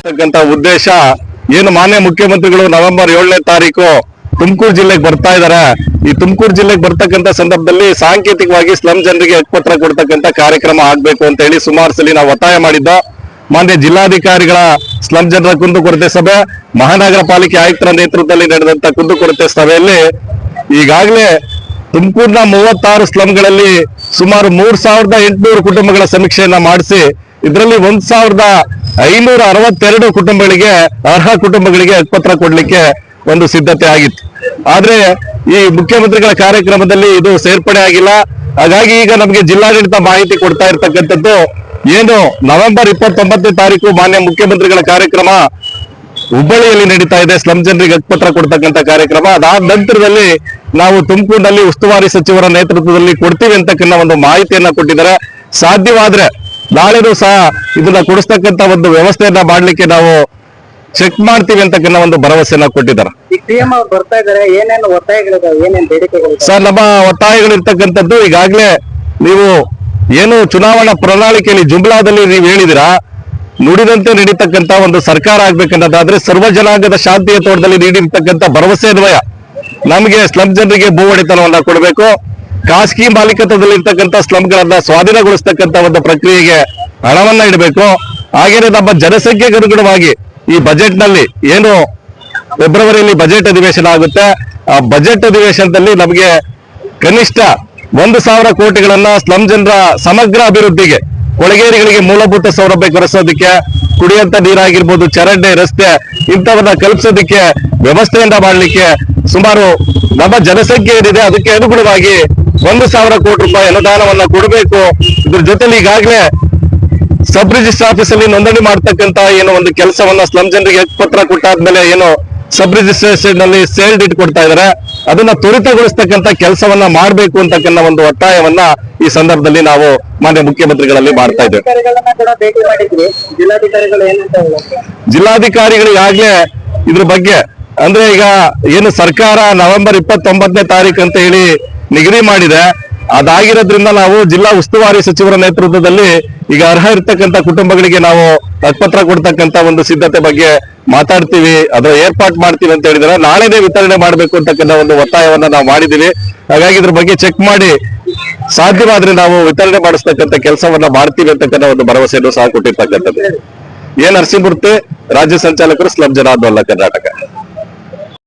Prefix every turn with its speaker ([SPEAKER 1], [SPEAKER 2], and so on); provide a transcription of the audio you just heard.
[SPEAKER 1] ಉದ್ದೇಶ ಏನು ಮಾನ್ಯ ಮುಖ್ಯಮಂತ್ರಿಗಳು ನವೆಂಬರ್ 7ನೇ ತಾರೀಕು ತುಮಕೂರು ಜಿಲ್ಲೆಗೆ ಬರ್ತಾ ಇದ್ದಾರೆ. ಈ ತುಮಕೂರು ಜಿಲ್ಲೆಗೆ ಬರ್ತಕ್ಕಂಥ ಸಂದರ್ಭದಲ್ಲಿ ಸಾಂಕೇತಿಕವಾಗಿ ಸ್ಲಂ ಜನರಿಗೆ ಹಕ್ಕುಪತ್ರ ಕೊಡ್ತಕ್ಕಂಥ ಕಾರ್ಯಕ್ರಮ ಆಗ್ಬೇಕು ಅಂತ ಹೇಳಿ ಸುಮಾರು ಸಲ ನಾವು ಒತ್ತಾಯ ಮಾಡಿದ್ದ. ಮಾನ್ಯ ಜಿಲ್ಲಾಧಿಕಾರಿಗಳ ಸ್ಲಂ ಜನರ ಕುಂದುಕೊರತೆ ಸಭೆ, ಮಹಾನಗರ ಪಾಲಿಕೆ ಆಯುಕ್ತರ ನೇತೃತ್ವದಲ್ಲಿ ನಡೆದಂತ ಕುಂದುಕೊರತೆ ಸಭೆಯಲ್ಲಿ ಈಗಾಗಲೇ ತುಮಕೂರಿನ 36 ಸ್ಲಂಗಳಲ್ಲಿ ಸುಮಾರು 3800 ಕುಟುಂಬಗಳ ಸಮೀಕ್ಷೆಯನ್ನ ಮಾಡಿಸಿ ಇದರಲ್ಲಿ 1562 ಕುಟುಂಬಗಳಿಗೆ ಅರ್ಹ ಕುಟುಂಬಗಳಿಗೆ ಹಕ್ಕುಪತ್ರ ಕೊಡ್ಲಿಕ್ಕೆ ಒಂದು ಸಿದ್ಧತೆ ಆಗಿತ್ತು. ಆದ್ರೆ ಈ ಮುಖ್ಯಮಂತ್ರಿಗಳ ಕಾರ್ಯಕ್ರಮದಲ್ಲಿ ಇದು ಸೇರ್ಪಡೆ ಆಗಿಲ್ಲ. ಹಾಗಾಗಿ ಈಗ ನಮಗೆ ಜಿಲ್ಲಾಡಳಿತ ಮಾಹಿತಿ ಕೊಡ್ತಾ ಇರ್ತಕ್ಕಂಥದ್ದು ಏನು ನವೆಂಬರ್ 29ನೇ ತಾರೀಕು ಮಾನ್ಯ ಮುಖ್ಯಮಂತ್ರಿಗಳ ಕಾರ್ಯಕ್ರಮ ಹುಬ್ಬಳ್ಳಿಯಲ್ಲಿ ನಡೀತಾ ಇದೆ, ಸ್ಲಂ ಜನರಿಗೆ ಹಕ್ಕುಪತ್ರ ಕೊಡ್ತಕ್ಕಂಥ ಕಾರ್ಯಕ್ರಮ. ಅದಾದ ನಂತರದಲ್ಲಿ ನಾವು ತುಮಕೂರಿನಲ್ಲಿ ಉಸ್ತುವಾರಿ ಸಚಿವರ ನೇತೃತ್ವದಲ್ಲಿ ಕೊಡ್ತೀವಿ ಅಂತಕ್ಕನ್ನ ಒಂದು ಮಾಹಿತಿಯನ್ನ ಕೊಟ್ಟಿದ್ದಾರೆ. ಸಾಧ್ಯವಾದ್ರೆ ನಾಳೆನೂ ಸಹ ಇದನ್ನ ಕೊಡಿಸ್ತಕ್ಕಂಥ ಒಂದು ವ್ಯವಸ್ಥೆಯನ್ನ ಮಾಡ್ಲಿಕ್ಕೆ ನಾವು ಚೆಕ್ ಮಾಡ್ತೀವಿ ಅಂತಕ್ಕನ್ನ ಒಂದು ಭರವಸೆಯನ್ನ ಕೊಟ್ಟಿದ್ದಾರೆ. ಸರ್, ನಮ್ಮ ಒತ್ತಾಯಗಳಿರ್ತಕ್ಕಂಥದ್ದು ಈಗಾಗಲೇ ನೀವು ಏನು ಚುನಾವಣಾ ಪ್ರಣಾಳಿಕೆಯಲ್ಲಿ ಜುಮ್ಲಾದಲ್ಲಿ ನೀವು ಹೇಳಿದಿರಾ, ನುಡಿದಂತೆ ನಡೀತಕ್ಕಂಥ ಒಂದು ಸರ್ಕಾರ ಆಗ್ಬೇಕನ್ನೋದಾದ್ರೆ ಸರ್ವ ಜನಾಂಗದ ಶಾಂತಿಯ ತೋಟದಲ್ಲಿ ನೀಡಿರ್ತಕ್ಕಂಥ ಭರವಸೆ ಅನ್ವಯ ನಮಗೆ ಸ್ಲಂ ಜನರಿಗೆ ಭೂ ಒಡೆತನವನ್ನ ಕೊಡಬೇಕು, ಖಾಸಗಿ ಮಾಲೀಕತ್ವದಲ್ಲಿ ಇರ್ತಕ್ಕಂಥ ಸ್ಲಂಗಳನ್ನ ಸ್ವಾಧೀನಗೊಳಿಸ್ತಕ್ಕಂಥ ಒಂದು ಪ್ರಕ್ರಿಯೆಗೆ ಹಣವನ್ನ ಇಡಬೇಕು. ಹಾಗೇನೆ ನಮ್ಮ ಜನಸಂಖ್ಯೆಗೆ ಅನುಗುಣವಾಗಿ ಈ ಬಜೆಟ್ ನಲ್ಲಿ ಏನು ಫೆಬ್ರವರಿಯಲ್ಲಿ ಬಜೆಟ್ ಅಧಿವೇಶನ ಆಗುತ್ತೆ, ಆ ಬಜೆಟ್ ಅಧಿವೇಶನದಲ್ಲಿ ನಮಗೆ ಕನಿಷ್ಠ 1,000 ಕೋಟಿಗಳನ್ನ ಸ್ಲಂ ಜನರ ಸಮಗ್ರ ಅಭಿವೃದ್ಧಿಗೆ, ಕೊಳಗೇರಿಗಳಿಗೆ ಮೂಲಭೂತ ಸೌಲಭ್ಯ ಕೊಡಿಸೋದಕ್ಕೆ, ಕುಡಿಯಂತ ನೀರಾಗಿರ್ಬೋದು, ಚರಂಡಿ, ರಸ್ತೆ ಇಂಥವನ್ನ ಕಲ್ಪಿಸೋದಕ್ಕೆ ವ್ಯವಸ್ಥೆಯನ್ನ ಮಾಡಲಿಕ್ಕೆ ಸುಮಾರು ನಮ್ಮ ಜನಸಂಖ್ಯೆ ಏನಿದೆ ಅದಕ್ಕೆ ಅನುಗುಣವಾಗಿ 1,000 ಕೋಟಿ ರೂಪಾಯಿ ಅನುದಾನವನ್ನ ಕೊಡಬೇಕು. ಇದ್ರ ಜೊತೆಲಿ ಈಗಾಗಲೇ ಸಬ್ ರಿಜಿಸ್ಟರ್ ಆಫೀಸಲ್ಲಿ ನೋಂದಣಿ ಮಾಡ್ತಕ್ಕಂತ ಏನೋ ಒಂದು ಕೆಲಸವನ್ನ ಸ್ಲಂ ಜನರಿಗೆ ಹಕ್ಕುಪತ್ರ ಕೊಟ್ಟಾದ್ಮೇಲೆ ಏನು ಸಬ್ ರಿಜಿಸ್ಟ್ರೇಷನ್ ನಲ್ಲಿ ಸೇಲ್ ಡೀಟ್ ಕೊಡ್ತಾ ಇದಾರೆ, ಅದನ್ನ ತ್ವರಿತಗೊಳಿಸ್ತಕ್ಕಂಥ ಕೆಲಸವನ್ನ ಮಾಡಬೇಕು ಅಂತಕ್ಕನ್ನ ಒಂದು ಒತ್ತಾಯವನ್ನ ಈ ಸಂದರ್ಭದಲ್ಲಿ ನಾವು ಮಾನ್ಯ ಮುಖ್ಯಮಂತ್ರಿಗಳಲ್ಲಿ ಮಾಡ್ತಾ ಇದ್ದೇವೆ. ಜಿಲ್ಲಾಧಿಕಾರಿಗಳು ಈಗಾಗಲೇ ಇದ್ರ ಬಗ್ಗೆ ಅಂದ್ರೆ ಈಗ ಏನು ಸರ್ಕಾರ ನವೆಂಬರ್ 29ನೇ ತಾರೀಕು ಅಂತ ಹೇಳಿ ನಿಗದಿ ಮಾಡಿದೆ, ಅದಾಗಿರೋದ್ರಿಂದ ನಾವು ಜಿಲ್ಲಾ ಉಸ್ತುವಾರಿ ಸಚಿವರ ನೇತೃತ್ವದಲ್ಲಿ ಈಗ ಅರ್ಹ ಇರ್ತಕ್ಕಂಥ ಕುಟುಂಬಗಳಿಗೆ ನಾವು ಹಕ್ಕುಪತ್ರ ಕೊಡ್ತಕ್ಕಂಥ ಒಂದು ಸಿದ್ಧತೆ ಬಗ್ಗೆ ಮಾತಾಡ್ತೀವಿ, ಅದರ ಏರ್ಪಾಟ್ ಮಾಡ್ತೀವಿ ಅಂತ ಹೇಳಿದ್ರೆ ನಾಳೆನೇ ವಿತರಣೆ ಮಾಡಬೇಕು ಅಂತಕ್ಕಂಥ ಒಂದು ಒತ್ತಾಯವನ್ನ ನಾವು ಮಾಡಿದೀವಿ. ಹಾಗಾಗಿ ಇದ್ರ ಬಗ್ಗೆ ಚೆಕ್ ಮಾಡಿ ಸಾಧ್ಯವಾದ್ರೆ ನಾವು ವಿತರಣೆ ಮಾಡಿಸ್ತಕ್ಕಂಥ ಕೆಲಸವನ್ನ ಮಾಡ್ತೀವಿ ಅಂತಕ್ಕಂಥ ಒಂದು ಭರವಸೆಯನ್ನು ಸಹ ಕೊಟ್ಟಿರ್ತಕ್ಕಂಥದ್ದು. ಎ ನರಸಿಂಹಮೂರ್ತಿ, ರಾಜ್ಯ ಸಂಚಾಲಕರು, ಸ್ಲಂ ಜನಾಂದೋಲನ ಕರ್ನಾಟಕ.